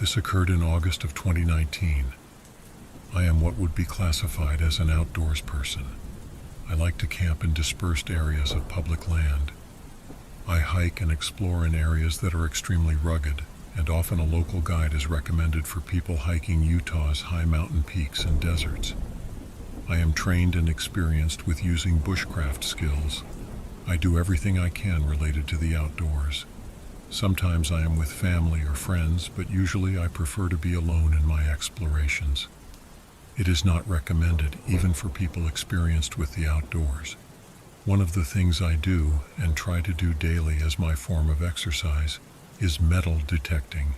This occurred in August of 2019. I am what would be classified as an outdoors person. I like to camp in dispersed areas of public land. I hike and explore in areas that are extremely rugged, and often a local guide is recommended for people hiking Utah's high mountain peaks and deserts. I am trained and experienced with using bushcraft skills. I do everything I can related to the outdoors. Sometimes I am with family or friends, but usually I prefer to be alone in my explorations. It is not recommended, even for people experienced with the outdoors. One of the things I do, and try to do daily as my form of exercise, is metal detecting.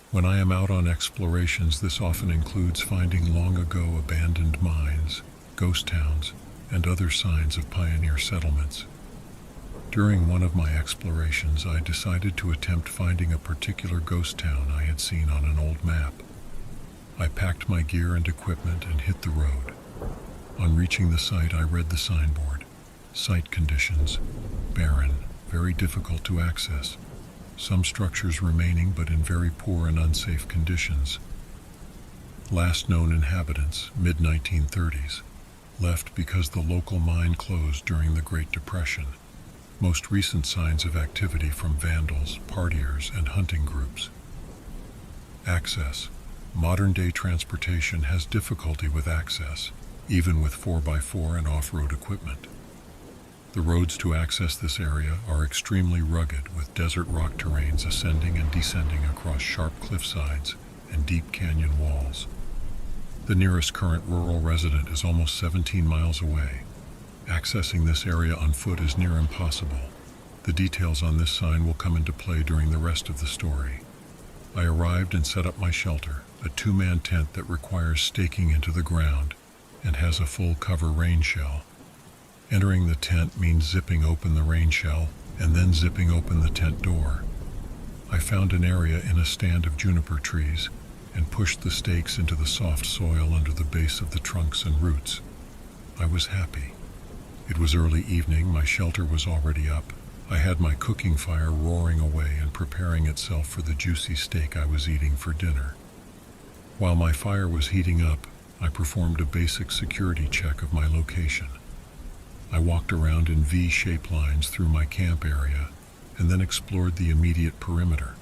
When I am out on explorations, this often includes finding long ago abandoned mines, ghost towns, and other signs of pioneer settlements. During one of my explorations, I decided to attempt finding a particular ghost town I had seen on an old map. I packed my gear and equipment and hit the road. On reaching the site, I read the signboard. Site conditions: barren, very difficult to access. Some structures remaining but in very poor and unsafe conditions. Last known inhabitants, mid-1930s. Left because the local mine closed during the Great Depression. Most recent signs of activity from vandals, partiers, and hunting groups. Access: modern-day transportation has difficulty with access, even with 4x4 and off-road equipment. The roads to access this area are extremely rugged, with desert rock terrains ascending and descending across sharp cliff sides and deep canyon walls. The nearest current rural resident is almost 17 miles away. Accessing this area on foot is near impossible. The details on this sign will come into play during the rest of the story. I arrived and set up my shelter, a 2-man tent that requires staking into the ground and has a full cover rain shell. Entering the tent means zipping open the rain shell and then zipping open the tent door. I found an area in a stand of juniper trees and pushed the stakes into the soft soil under the base of the trunks and roots. I was happy. It was early evening, my shelter was already up. I had my cooking fire roaring away and preparing itself for the juicy steak I was eating for dinner. While my fire was heating up, I performed a basic security check of my location. I walked around in V-shaped lines through my camp area and then explored the immediate perimeter.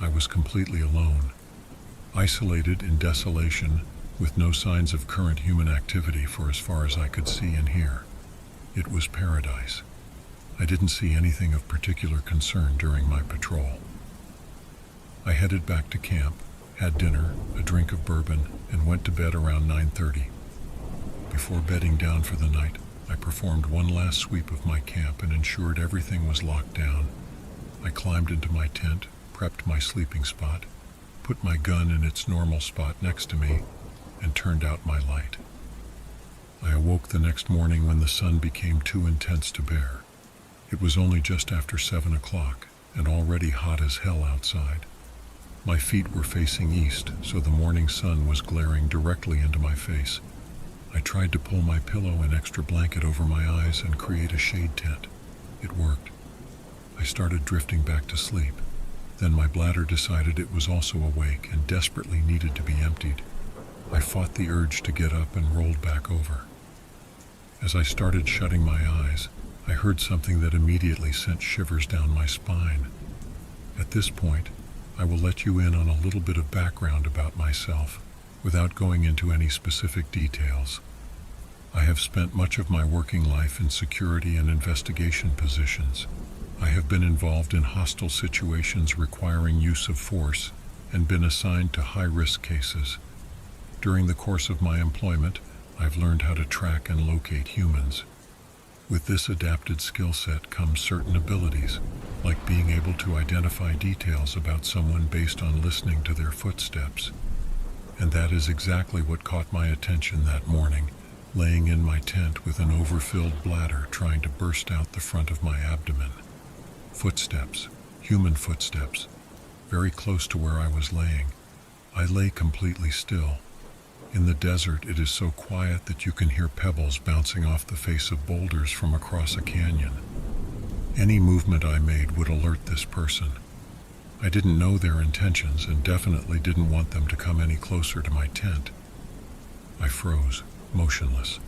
I was completely alone, isolated in desolation, with no signs of current human activity for as far as I could see and hear. It was paradise. I didn't see anything of particular concern during my patrol. I headed back to camp, had dinner, a drink of bourbon, and went to bed around 9:30. Before bedding down for the night, I performed one last sweep of my camp and ensured everything was locked down. I climbed into my tent, prepped my sleeping spot, put my gun in its normal spot next to me, and turned out my light. I awoke the next morning when the sun became too intense to bear. It was only just after 7 o'clock, and already hot as hell outside. My feet were facing east, so the morning sun was glaring directly into my face. I tried to pull my pillow and extra blanket over my eyes and create a shade tent. It worked. I started drifting back to sleep. Then my bladder decided it was also awake and desperately needed to be emptied. I fought the urge to get up and rolled back over. As I started shutting my eyes, I heard something that immediately sent shivers down my spine. At this point, I will let you in on a little bit of background about myself, without going into any specific details. I have spent much of my working life in security and investigation positions. I have been involved in hostile situations requiring use of force and been assigned to high-risk cases. During the course of my employment, I've learned how to track and locate humans. With this adapted skill set comes certain abilities, like being able to identify details about someone based on listening to their footsteps. And that is exactly what caught my attention that morning, laying in my tent with an overfilled bladder trying to burst out the front of my abdomen. Footsteps, human footsteps, very close to where I was laying. I lay completely still. In the desert, it is so quiet that you can hear pebbles bouncing off the face of boulders from across a canyon. Any movement I made would alert this person. I didn't know their intentions and definitely didn't want them to come any closer to my tent. I froze, motionless.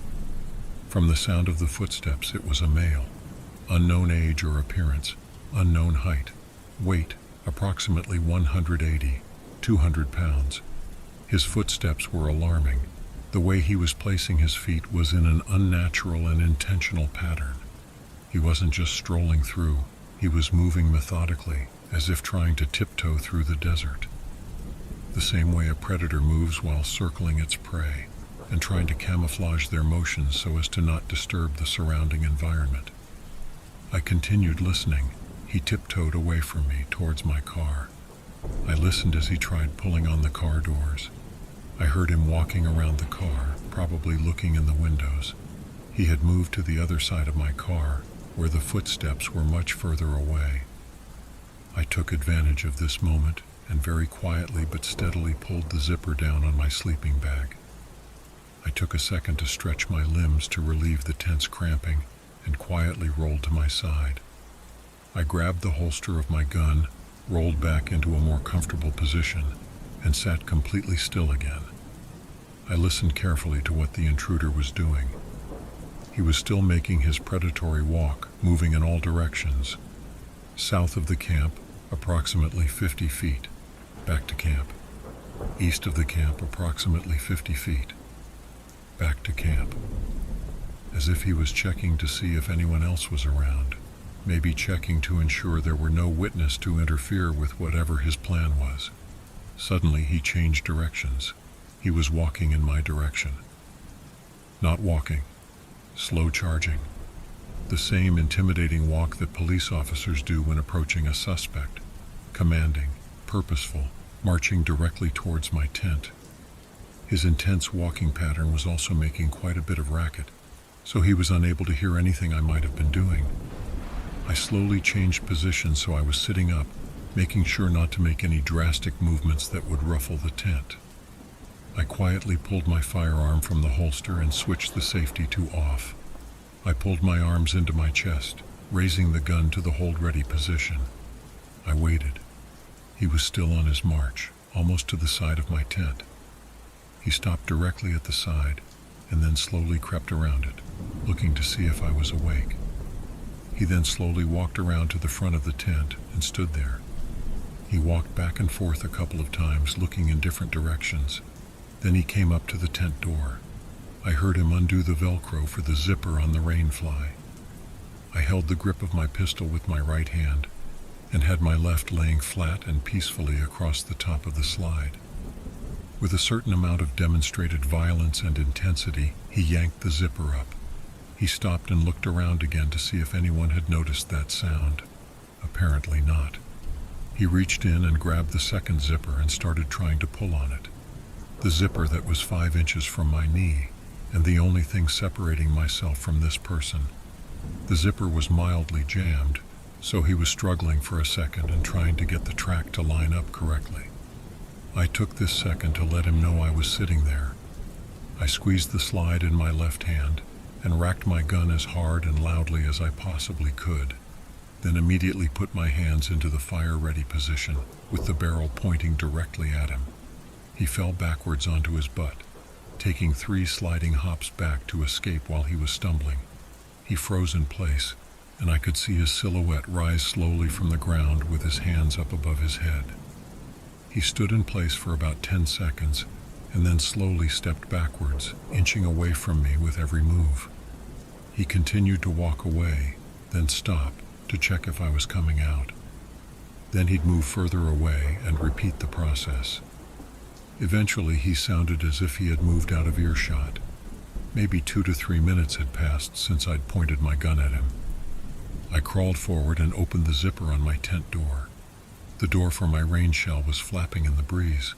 From the sound of the footsteps, it was a male. Unknown age or appearance, unknown height. Weight, approximately 180, 200 pounds. His footsteps were alarming. The way he was placing his feet was in an unnatural and intentional pattern. He wasn't just strolling through, he was moving methodically, as if trying to tiptoe through the desert. The same way a predator moves while circling its prey, and trying to camouflage their motions so as to not disturb the surrounding environment. I continued listening. He tiptoed away from me towards my car. I listened as he tried pulling on the car doors. I heard him walking around the car, probably looking in the windows. He had moved to the other side of my car, where the footsteps were much further away. I took advantage of this moment and very quietly but steadily pulled the zipper down on my sleeping bag. I took a second to stretch my limbs to relieve the tense cramping and quietly rolled to my side. I grabbed the holster of my gun, rolled back into a more comfortable position, and sat completely still again. I listened carefully to what the intruder was doing. He was still making his predatory walk, moving in all directions. South of the camp, approximately 50 feet. Back to camp. East of the camp, approximately 50 feet. Back to camp. As if he was checking to see if anyone else was around, maybe checking to ensure there were no witness to interfere with whatever his plan was. Suddenly he changed directions. He was walking in my direction. Not walking. Slow charging. The same intimidating walk that police officers do when approaching a suspect. Commanding, purposeful, marching directly towards my tent. His intense walking pattern was also making quite a bit of racket, so he was unable to hear anything I might have been doing. I slowly changed position so I was sitting up, making sure not to make any drastic movements that would ruffle the tent. I quietly pulled my firearm from the holster and switched the safety to off. I pulled my arms into my chest, raising the gun to the hold-ready position. I waited. He was still on his march, almost to the side of my tent. He stopped directly at the side, and then slowly crept around it, looking to see if I was awake. He then slowly walked around to the front of the tent and stood there. He walked back and forth a couple of times, looking in different directions. Then he came up to the tent door. I heard him undo the Velcro for the zipper on the rainfly. I held the grip of my pistol with my right hand and had my left laying flat and peacefully across the top of the slide. With a certain amount of demonstrated violence and intensity, he yanked the zipper up. He stopped and looked around again to see if anyone had noticed that sound. Apparently not. He reached in and grabbed the second zipper and started trying to pull on it. The zipper that was 5 inches from my knee, and the only thing separating myself from this person. The zipper was mildly jammed, so he was struggling for a second and trying to get the track to line up correctly. I took this second to let him know I was sitting there. I squeezed the slide in my left hand and racked my gun as hard and loudly as I possibly could, then immediately put my hands into the fire-ready position with the barrel pointing directly at him. He fell backwards onto his butt, taking 3 sliding hops back to escape while he was stumbling. He froze in place, and I could see his silhouette rise slowly from the ground with his hands up above his head. He stood in place for about 10 seconds, and then slowly stepped backwards, inching away from me with every move. He continued to walk away, then stop to check if I was coming out. Then he'd move further away and repeat the process. Eventually, he sounded as if he had moved out of earshot. Maybe 2 to 3 minutes had passed since I'd pointed my gun at him. I crawled forward and opened the zipper on my tent door. The door for my rain shell was flapping in the breeze.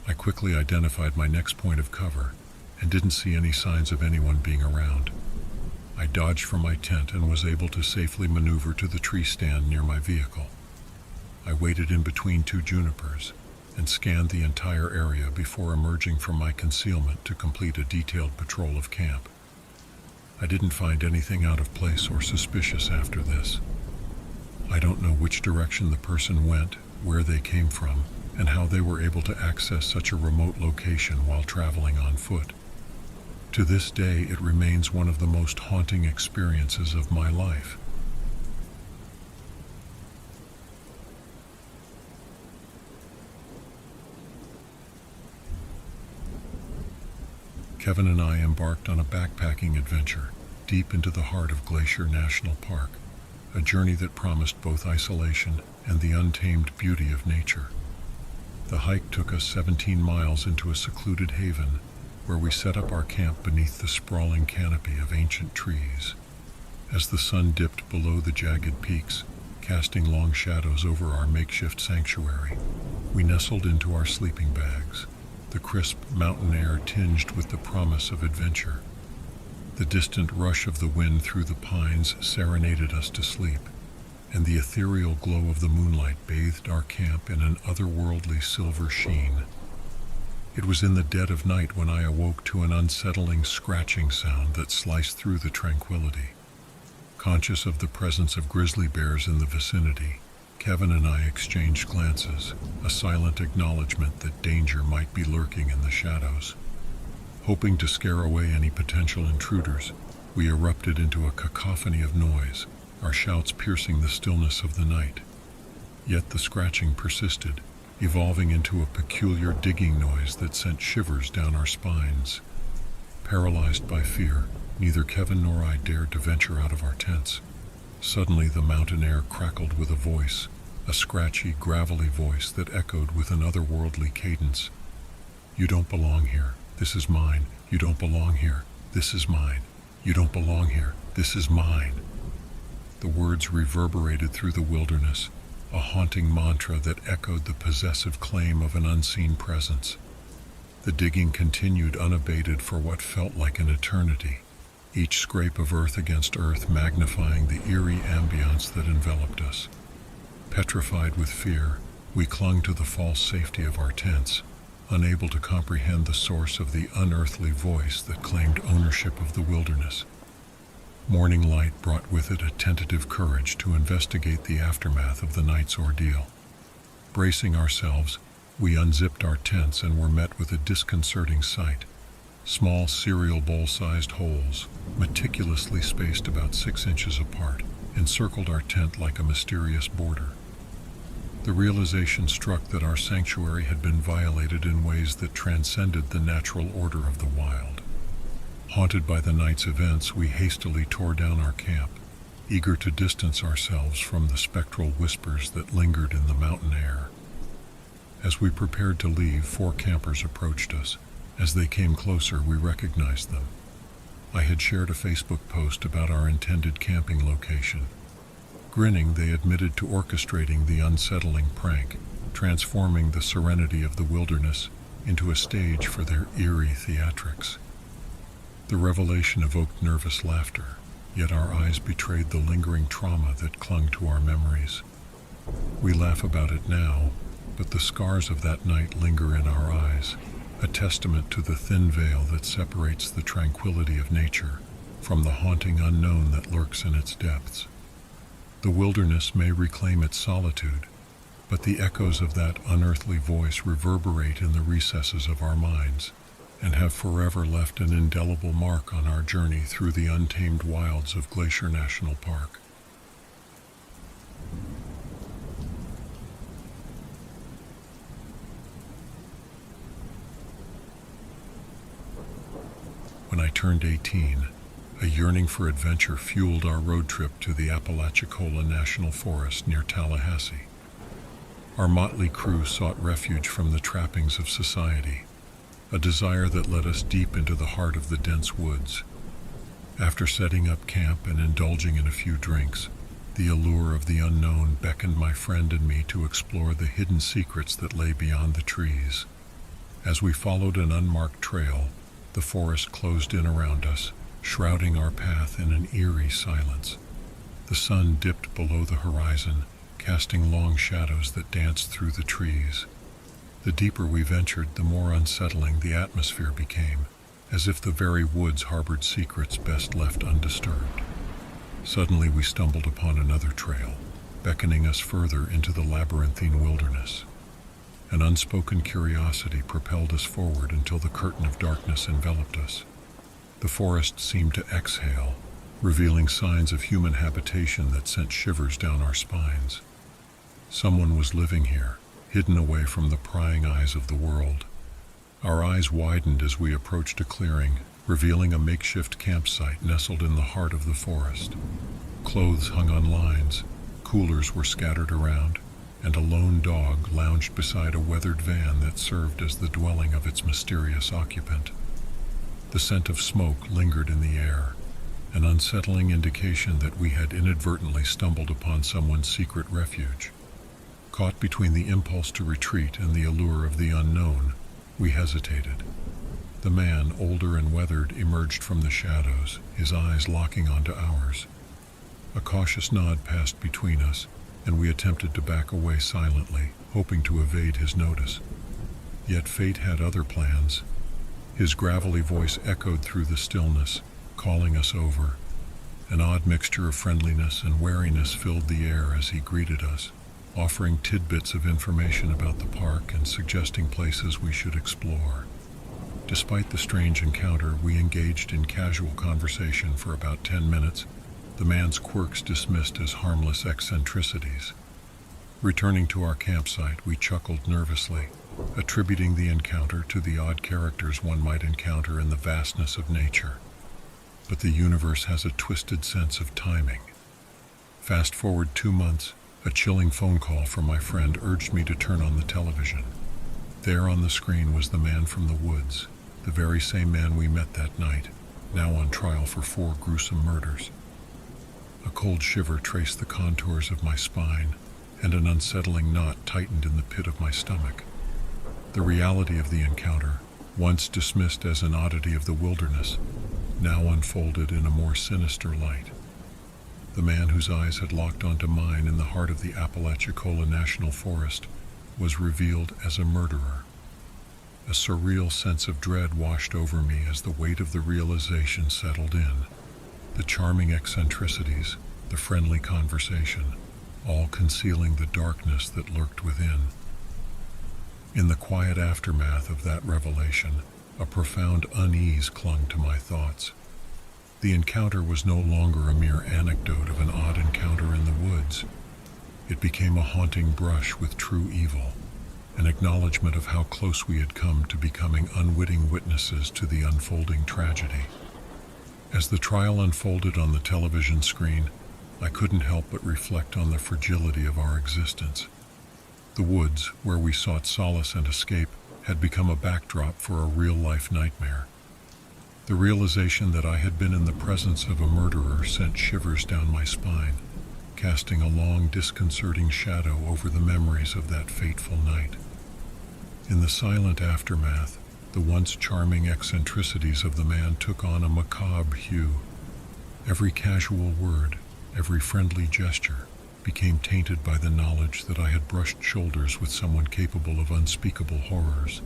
I quickly identified my next point of cover and didn't see any signs of anyone being around. I dodged from my tent and was able to safely maneuver to the tree stand near my vehicle. I waited in between 2 junipers and scanned the entire area before emerging from my concealment to complete a detailed patrol of camp. I didn't find anything out of place or suspicious after this. I don't know which direction the person went where they came from and how they were able to access such a remote location while traveling on foot. To this day, it remains one of the most haunting experiences of my life. Kevin and I embarked on a backpacking adventure deep into the heart of Glacier National Park, a journey that promised both isolation and the untamed beauty of nature. The hike took us 17 miles into a secluded haven where we set up our camp beneath the sprawling canopy of ancient trees. As the sun dipped below the jagged peaks, casting long shadows over our makeshift sanctuary, we nestled into our sleeping bags, the crisp mountain air tinged with the promise of adventure. The distant rush of the wind through the pines serenaded us to sleep, and the ethereal glow of the moonlight bathed our camp in an otherworldly silver sheen. It was in the dead of night when I awoke to an unsettling scratching sound that sliced through the tranquility. Conscious of the presence of grizzly bears in the vicinity, Kevin and I exchanged glances, a silent acknowledgement that danger might be lurking in the shadows. Hoping to scare away any potential intruders, we erupted into a cacophony of noise, our shouts piercing the stillness of the night. Yet the scratching persisted, evolving into a peculiar digging noise that sent shivers down our spines. Paralyzed by fear, neither Kevin nor I dared to venture out of our tents. Suddenly the mountain air crackled with a voice, a scratchy, gravelly voice that echoed with an otherworldly cadence. "You don't belong here. This is mine. You don't belong here. This is mine. You don't belong here. This is mine." The words reverberated through the wilderness, a haunting mantra that echoed the possessive claim of an unseen presence. The digging continued unabated for what felt like an eternity, each scrape of earth against earth magnifying the eerie ambience that enveloped us. Petrified with fear, we clung to the false safety of our tents, unable to comprehend the source of the unearthly voice that claimed ownership of the wilderness. Morning light brought with it a tentative courage to investigate the aftermath of the night's ordeal. Bracing ourselves, we unzipped our tents and were met with a disconcerting sight. Small cereal bowl-sized holes, meticulously spaced about 6 inches apart, encircled our tent like a mysterious border. The realization struck that our sanctuary had been violated in ways that transcended the natural order of the wild. Haunted by the night's events, we hastily tore down our camp, eager to distance ourselves from the spectral whispers that lingered in the mountain air. As we prepared to leave, 4 campers approached us. As they came closer, we recognized them. I had shared a Facebook post about our intended camping location. Grinning, they admitted to orchestrating the unsettling prank, transforming the serenity of the wilderness into a stage for their eerie theatrics. The revelation evoked nervous laughter, yet our eyes betrayed the lingering trauma that clung to our memories. We laugh about it now, but the scars of that night linger in our eyes, a testament to the thin veil that separates the tranquility of nature from the haunting unknown that lurks in its depths. The wilderness may reclaim its solitude, but the echoes of that unearthly voice reverberate in the recesses of our minds and have forever left an indelible mark on our journey through the untamed wilds of Glacier National Park. When I turned 18, a yearning for adventure fueled our road trip to the Apalachicola National Forest near Tallahassee. Our motley crew sought refuge from the trappings of society, a desire that led us deep into the heart of the dense woods. After setting up camp and indulging in a few drinks, the allure of the unknown beckoned my friend and me to explore the hidden secrets that lay beyond the trees. As we followed an unmarked trail, the forest closed in around us, shrouding our path in an eerie silence. The sun dipped below the horizon, casting long shadows that danced through the trees. The deeper we ventured, the more unsettling the atmosphere became, as if the very woods harbored secrets best left undisturbed. Suddenly we stumbled upon another trail, beckoning us further into the labyrinthine wilderness. An unspoken curiosity propelled us forward until the curtain of darkness enveloped us. The forest seemed to exhale, revealing signs of human habitation that sent shivers down our spines. Someone was living here, hidden away from the prying eyes of the world. Our eyes widened as we approached a clearing, revealing a makeshift campsite nestled in the heart of the forest. Clothes hung on lines, coolers were scattered around, and a lone dog lounged beside a weathered van that served as the dwelling of its mysterious occupant. The scent of smoke lingered in the air, an unsettling indication that we had inadvertently stumbled upon someone's secret refuge. Caught between the impulse to retreat and the allure of the unknown, we hesitated. The man, older and weathered, emerged from the shadows, his eyes locking onto ours. A cautious nod passed between us, and we attempted to back away silently, hoping to evade his notice. Yet fate had other plans. His gravelly voice echoed through the stillness, calling us over. An odd mixture of friendliness and wariness filled the air as he greeted us, offering tidbits of information about the park and suggesting places we should explore. Despite the strange encounter, we engaged in casual conversation for about 10 minutes, the man's quirks dismissed as harmless eccentricities. Returning to our campsite, we chuckled nervously, attributing the encounter to the odd characters one might encounter in the vastness of nature. But the universe has a twisted sense of timing. Fast forward 2 months, a chilling phone call from my friend urged me to turn on the television. There on the screen was the man from the woods, the very same man we met that night, now on trial for 4 gruesome murders. A cold shiver traced the contours of my spine, and an unsettling knot tightened in the pit of my stomach. The reality of the encounter, once dismissed as an oddity of the wilderness, now unfolded in a more sinister light. The man whose eyes had locked onto mine in the heart of the Apalachicola National Forest was revealed as a murderer. A surreal sense of dread washed over me as the weight of the realization settled in. The charming eccentricities, the friendly conversation, all concealing the darkness that lurked within. In the quiet aftermath of that revelation, a profound unease clung to my thoughts. The encounter was no longer a mere anecdote of an odd encounter in the woods. It became a haunting brush with true evil, an acknowledgement of how close we had come to becoming unwitting witnesses to the unfolding tragedy. As the trial unfolded on the television screen, I couldn't help but reflect on the fragility of our existence. The woods, where we sought solace and escape, had become a backdrop for a real-life nightmare. The realization that I had been in the presence of a murderer sent shivers down my spine, casting a long, disconcerting shadow over the memories of that fateful night. In the silent aftermath, the once charming eccentricities of the man took on a macabre hue. Every casual word, every friendly gesture, became tainted by the knowledge that I had brushed shoulders with someone capable of unspeakable horrors.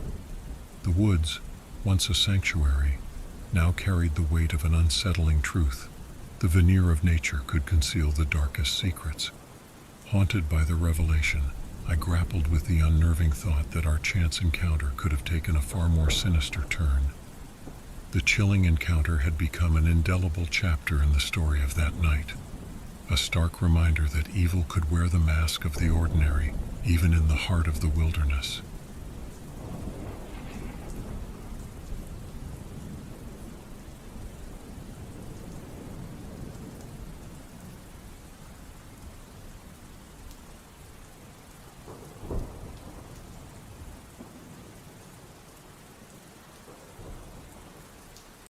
The woods, once a sanctuary, now carried the weight of an unsettling truth. The veneer of nature could conceal the darkest secrets. Haunted by the revelation, I grappled with the unnerving thought that our chance encounter could have taken a far more sinister turn. The chilling encounter had become an indelible chapter in the story of that night, a stark reminder that evil could wear the mask of the ordinary, even in the heart of the wilderness.